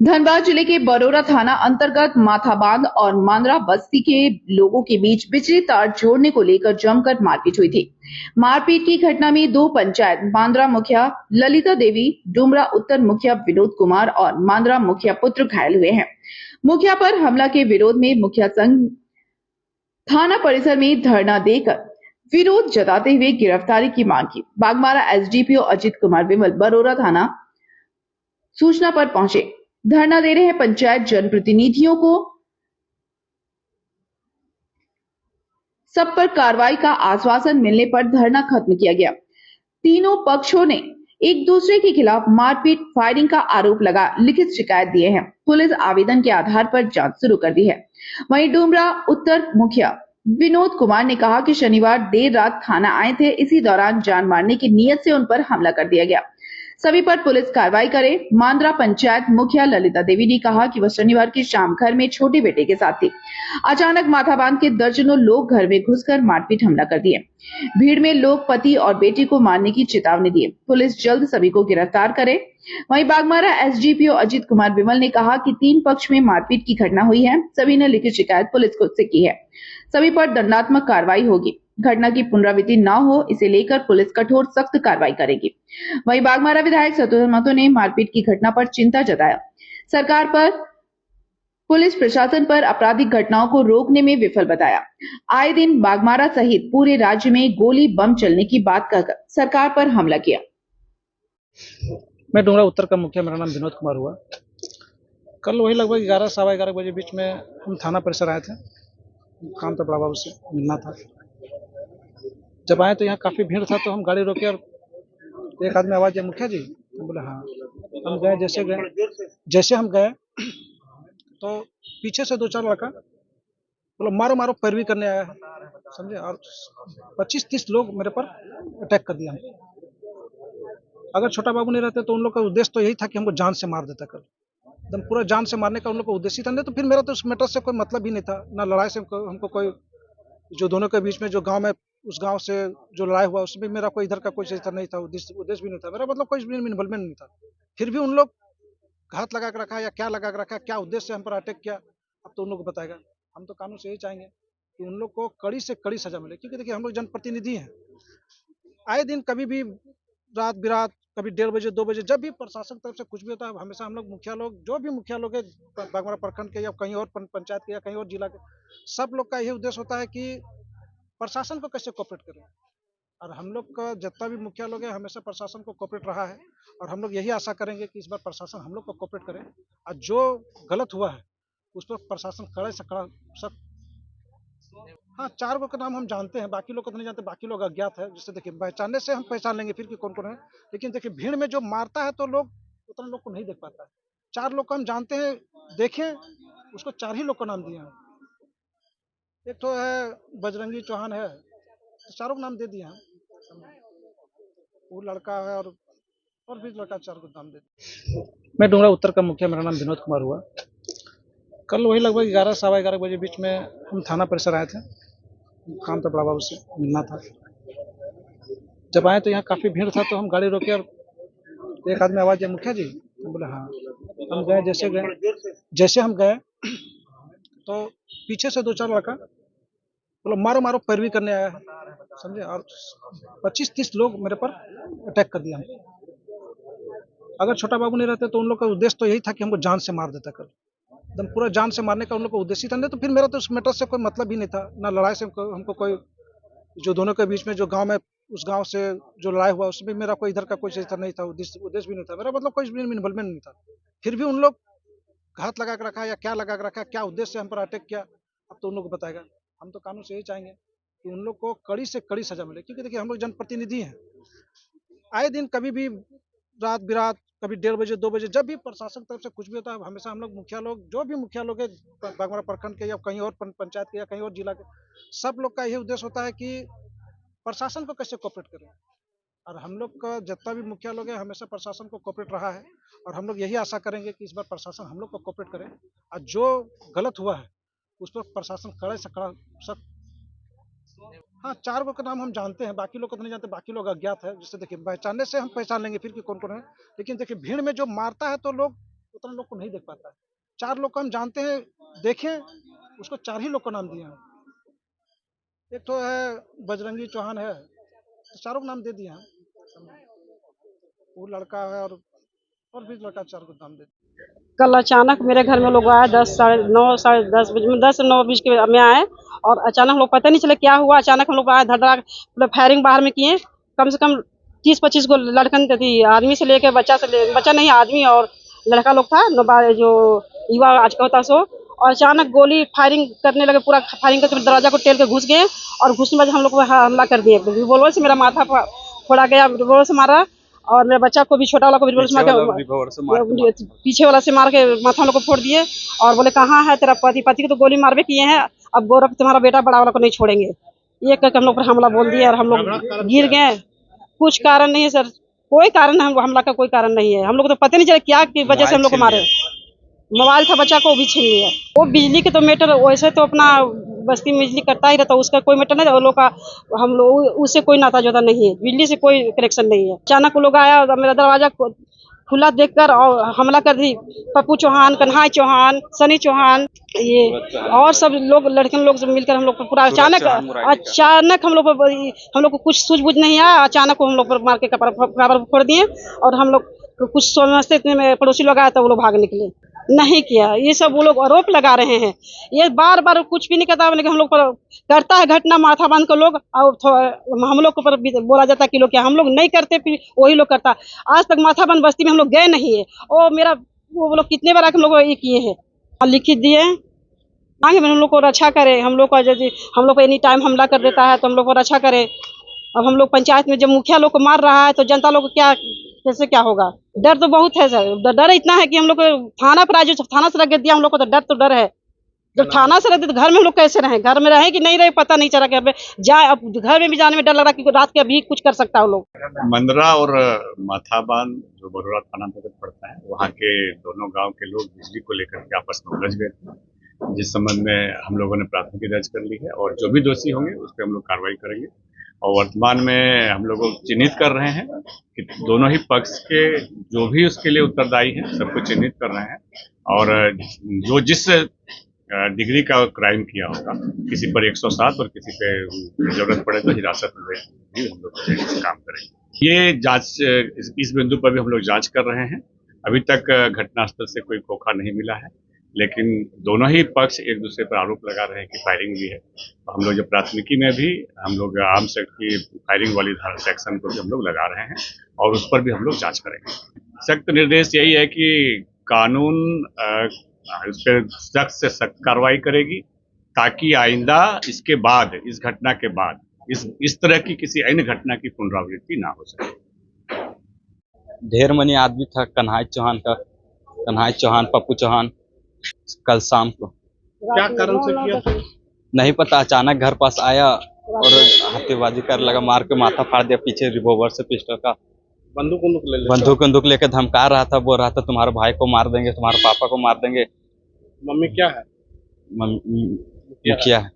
धनबाद जिले के बरोरा थाना अंतर्गत माथाबांध और मांद्रा बस्ती के लोगों के बीच बिजली तार जोड़ने को लेकर जमकर मारपीट हुई थी। मारपीट की घटना में दो पंचायत मांद्रा मुखिया ललिता देवी, डुमरा उत्तर मुखिया विनोद कुमार और मांद्रा मुखिया पुत्र घायल हुए हैं। मुखिया पर हमला के विरोध में मुखिया संघ थाना परिसर में धरना देकर विरोध जताते हुए गिरफ्तारी की मांग की। बागमारा एसडीपीओ अजित कुमार विमल बरोरा थाना सूचना पर पहुंचे। धरना दे रहे पंचायत जनप्रतिनिधियों को सब पर कार्रवाई का आश्वासन मिलने पर धरना खत्म किया गया। तीनों पक्षों ने एक दूसरे के खिलाफ मारपीट, फायरिंग का आरोप लगा लिखित शिकायत दिए हैं। पुलिस आवेदन के आधार पर जांच शुरू कर दी है। वहीं डुमरा उत्तर मुखिया विनोद कुमार ने कहा कि शनिवार देर रात थाना आए थे, इसी दौरान जान मारने की नीयत से उन पर हमला कर दिया गया। सभी पर पुलिस कार्रवाई करे। मांद्रा पंचायत मुखिया ललिता देवी ने कहा कि वह शनिवार की शाम घर में छोटे बेटे के साथ थी। अचानक माथाबांध के दर्जनों लोग घर में घुसकर मारपीट हमला कर दिए। भीड़ में लोग पति और बेटी को मारने की चेतावनी दिए। पुलिस जल्द सभी को गिरफ्तार करे। वहीं बागमारा एसडीपीओ अजित कुमार विमल ने कहा कि तीन पक्ष में मारपीट की घटना हुई है। सभी ने लिखित शिकायत पुलिस को से की है। सभी पर दंडात्मक कार्रवाई होगी। घटना की पुनरावृत्ति न हो, इसे लेकर पुलिस कठोर सख्त कार्रवाई करेगी। वहीं बागमारा विधायक शत्रुघ्न महतो ने मारपीट की घटना पर चिंता जताया। सरकार पर पुलिस प्रशासन पर आपराधिक घटनाओं को रोकने में विफल बताया। आए दिन बागमारा सहित पूरे राज्य में गोली बम चलने की बात कहकर सरकार पर हमला किया। मैं डुमरा उत्तर का मुखिया, मेरा नाम विनोद कुमार हुआ। कल वही लगभग 11 सवा 11 बजे बीच में हम थाना परिसर आए थे। काम था, बड़ा बाबू से मिलना था। जब आए तो यहाँ काफ़ी भीड़ था, तो हम गाड़ी रोके और एक आदमी आवाज़ दिया, मुखिया जी। तो बोले हाँ। हम गए, जैसे हम गए तो पीछे से दो चार लड़का बोलो मारो मारो, पैरवी करने आया है, समझे। और 25-30 लोग मेरे पर अटैक कर दिया। अगर छोटा बाबू नहीं रहते तो उन लोग का उद्देश्य तो यही था कि हमको जान से मार देता। कल एकदम पूरा जान से मारने का उन लोग का उद्देश्य था। नहीं तो फिर मेरा तो उस मैटर से कोई मतलब ही नहीं था, ना लड़ाई से हमको कोई, जो दोनों के बीच में जो गांव में, उस गांव से जो लड़ाई हुआ उसमें मेरा कोई इधर का कोई चीज नहीं था, उद्देश्य भी नहीं था मेरा, मतलब कोई भी इन्वॉल्वमेंट नहीं था। फिर भी उन लोग घात लगा के रखा या क्या लगा के रखा, क्या उद्देश्य से हम पर अटैक किया, अब तो उन लोग को बताएगा। हम तो कानून से यही चाहेंगे कि उन लोग को कड़ी से कड़ी सजा मिले, क्योंकि देखिए हम लोग जनप्रतिनिधि हैं। आए दिन कभी भी रात बिरात, कभी 1:30 बजे 2 बजे, जब भी प्रशासन तरफ से कुछ भी होता है, हमेशा हम लोग मुखिया लोग, जो भी मुखिया लोग है बागमारा प्रखंड के या कहीं और पंचायत के या कहीं और जिला के, सब लोग का यही उद्देश्य होता है कि प्रशासन को कैसे कोऑपरेट करें। और हम लोग का जितना भी मुखिया लोग है हमेशा प्रशासन को कोऑपरेट रहा है, और हम लोग यही आशा करेंगे कि इस बार प्रशासन हम लोग को कोऑपरेट करे, और जो गलत हुआ है उस पर प्रशासन कड़े से कड़ा सख्त। हाँ, 4 लोग का नाम हम जानते हैं, बाकी लोग को तो नहीं जानते, बाकी लोग अज्ञात है। जैसे देखिए, पहचानने से हम पहचान लेंगे फिर कि कौन कौन है। लेकिन देखिए भीड़ में जो मारता है तो लोग उतना लोग को नहीं देख पाता है। 4 लोग को हम जानते हैं, देखें उसको 4 ही लोग का नाम दिए हैं। एक तो है बजरंगी चौहान है, तो चारों को नाम दे दिए हैं। वो लड़का है और भी लड़का 4 को नाम दे दिए। मैं डुमरा उत्तर का मुखिया, मेरा नाम विनोद कुमार हुआ। कल वही लगभग 11 सवा 11 बजे बीच में हम थाना परिसर आए थे। काम था, बड़ा बाबू से मिलना था। जब आए तो यहाँ काफ़ी भीड़ था, तो हम गाड़ी रोके और एक आदमी आवाज़ दिया, मुखिया जी। तो बोले हाँ। हम गए, जैसे हम गए तो पीछे से दो चार लड़का बोलो मारो मारो, पैरवी करने आया है, समझे। और 25-30 लोग मेरे पर अटैक कर दिया। अगर छोटा बाबू नहीं रहते तो उन लोग का उद्देश्य तो यही था कि हमको जान से मार देता। कल एकदम पूरा जान से मारने का उन लोग का उद्देश्य था। नहीं तो फिर मेरा तो उस मैटर से कोई मतलब ही नहीं था, ना लड़ाई से हमको कोई, जो दोनों के बीच में जो गांव में, उस गांव से जो लड़ाई हुआ उसमें मेरा कोई इधर का कोई चीज नहीं था, उद्देश्य भी नहीं था मेरा, मतलब कोई भी इन्वॉल्वमेंट नहीं था। फिर भी उन लोग घात लगा के रखा या क्या लगा के रखा, क्या उद्देश्य से हम पर अटैक किया, अब तो उन लोग को बताएगा। हम तो कानून से यही चाहेंगे कि उन लोग को कड़ी से कड़ी सजा मिले, क्योंकि देखिए हम लोग जनप्रतिनिधि हैं। आए दिन कभी भी रात बिरात, कभी 1:30 बजे 2 बजे, जब भी प्रशासन तरफ से कुछ भी होता है, हमेशा हम लोग मुखिया लोग, जो भी मुखिया लोग है बागमारा प्रखंड के या कहीं और पंचायत के या कहीं और जिला के, सब लोग का यही उद्देश्य होता है कि प्रशासन को कैसे कोऑपरेट करें। और हम लोग का जितना भी मुखिया लोग है हमेशा प्रशासन को कोऑपरेट रहा है, और हम लोग यही आशा करेंगे कि इस बार प्रशासन हम लोग को कोऑपरेट करे, और जो गलत हुआ है उस पर प्रशासन कड़े से कड़ा सख्त। हाँ, 4 लोग का नाम हम जानते हैं, बाकी लोग को तो नहीं जानते, बाकी लोग अज्ञात है। जैसे देखिए, पहचानने से हम पहचान लेंगे फिर कि कौन कौन है। लेकिन देखिए भीड़ में जो मारता है तो लोग उतना लोग को नहीं देख पाता है। 4 लोग को हम जानते हैं, देखें, उसको 4 ही लोग का नाम दिए हैं। एक तो है बजरंगी चौहान है, तो चारों को नाम दे दिए हैं। वो लड़का है और भी लड़का 4 को नाम दे दिए। कल अचानक मेरे घर में लोग आए 10 साढ़े 9 साढ़े 10 बजे 10 से 9 बीस के में आए और अचानक हम लोग पता नहीं चले क्या हुआ। अचानक हम लोग आए धड़ाक मतलब फायरिंग बाहर में किए। कम से कम 30-25 को लड़कन थी, आदमी से लेके बच्चा नहीं आदमी और लड़का लोग था जो युवा आज का होता सो। और अचानक गोली फायरिंग करने लगे, पूरा फायरिंग करके दरवाजा को टेल के घुस गए और घुसने बाद हम लोग को हमला कर दिए। रिवॉल्वर से मेरा माथा फोड़ा गया, रिवॉल्वर से मारा और मेरे बच्चा को भी, छोटा वाला को भी रिवॉल्वर से मार के पीछे वाला से मार के माथा हम लोग को फोड़ दिए और बोले कहाँ है तेरा पति को तो गोली मारबे किए हैं, अब गौरव तुम्हारा बेटा बड़ा वाला को नहीं छोड़ेंगे। ये करके हम लोग पर हमला बोल दिया और हम लोग गिर गए। कुछ कारण नहीं है सर, कोई कारण हम हमला का कोई कारण नहीं है। हम लोग को तो पता नहीं चला क्या की वजह से हम लोग को मारे। मोबाइल था बच्चा को, वो भी छीन लिया। वो बिजली के तो मैटर वैसे तो अपना बस्ती में बिजली करता ही रहता, उसका कोई मैटर नहीं। वो लोग का हम लोग उससे कोई नाता जोता नहीं है, बिजली से कोई कनेक्शन नहीं है। अचानक वो लोग आया और मेरा दरवाजा खुला देखकर और हमला कर दी। पप्पू चौहान, कन्हाई चौहान, सनी चौहान, ये और सब लोग लड़के लोग से मिलकर हम लोग को पूरा अचानक हम लोग को कुछ सूझबूझ नहीं आया। अचानक हम लोग पर मार के कपड़ा फोड़ दिए और हम लोग कुछ समझते इतने में पड़ोसी लोग आए तो वो लोग भाग निकले। नहीं किया, ये सब वो लोग आरोप लगा रहे हैं। ये बार बार कुछ भी नहीं करता, लेकिन हम लोग पर करता है घटना माथा बांध कर लोग और हम लोग पर बोला जाता है कि लोग क्या हम लोग नहीं करते, फिर वही लोग करता। आज तक माथा बांध बस्ती में हम लोग गए नहीं है और मेरा वो लोग कितने बार आके हम लोग ये किए हैं, लिखित दिए आगे हम लोग को रक्षा करे। हम लोग को यदि हम लोग को एनी टाइम हमला कर देता है तो हम लोग को रक्षा करे। अब हम लोग पंचायत में जब मुखिया लोग को मार रहा है तो जनता लोग को क्या कैसे क्या होगा। डर तो बहुत है सर, डर इतना है कि हम लोग को थाना पर जो थाना से रख दिया हम लोग को, तो डर है। जब थाना से रहते तो घर में हम लोग कैसे रहें, घर में रहे कि नहीं रहे पता नहीं चला। कि जाए अब घर में भी जाने में डर लग रहा कि रात के अभी कुछ कर सकता है वो लोग। मंदरा और माथाबान जो बरोरा थाना अंतर्गत पड़ता है, वहाँ के दोनों गांव के लोग बिजली को लेकर के आपस में उलझ गए थे, जिस संबंध में हम लोगों ने प्राथमिकी दर्ज कर ली है और जो भी दोषी होंगे उस पर हम लोग कार्रवाई करेंगे। और वर्तमान में हम लोग चिन्हित कर रहे हैं कि दोनों ही पक्ष के जो भी उसके लिए उत्तरदायी हैं सबको चिन्हित कर रहे हैं और जो जिस डिग्री का क्राइम किया होगा, किसी पर 107 और किसी पे जरूरत पड़े तो हिरासत में भी हम लोग काम करेंगे। ये जांच इस बिंदु पर भी हम लोग जांच कर रहे हैं। अभी तक घटनास्थल से कोई खोखा नहीं मिला है, लेकिन दोनों ही पक्ष एक दूसरे पर आरोप लगा रहे हैं कि फायरिंग भी है। तो हम लोग जो प्राथमिकी में भी हम लोग आर्म्स एक्ट की फायरिंग वाली सेक्शन को भी हम लोग लगा रहे हैं और उस पर भी हम लोग जांच करेंगे। सख्त निर्देश यही है कि कानून इस पर सख्त से सख्त कार्रवाई करेगी, ताकि आइंदा इसके बाद, इस घटना के बाद इस तरह की किसी अन्य घटना की पुनरावृत्ति ना हो सके। ढेर मनी आदमी था कन्हाई चौहान, पप्पू चौहान, कल शाम को क्या कारण से किया नहीं पता। अचानक घर पास आया और हत्याबाजी कर लगा, मार के माथा फाड़ दिया पीछे रिवॉल्वर से, पिस्टल का बंदूक लेके धमका रहा था, बोल रहा था तुम्हारे भाई को मार देंगे, तुम्हारे पापा को मार देंगे। मम्मी क्या है? मुखिया है।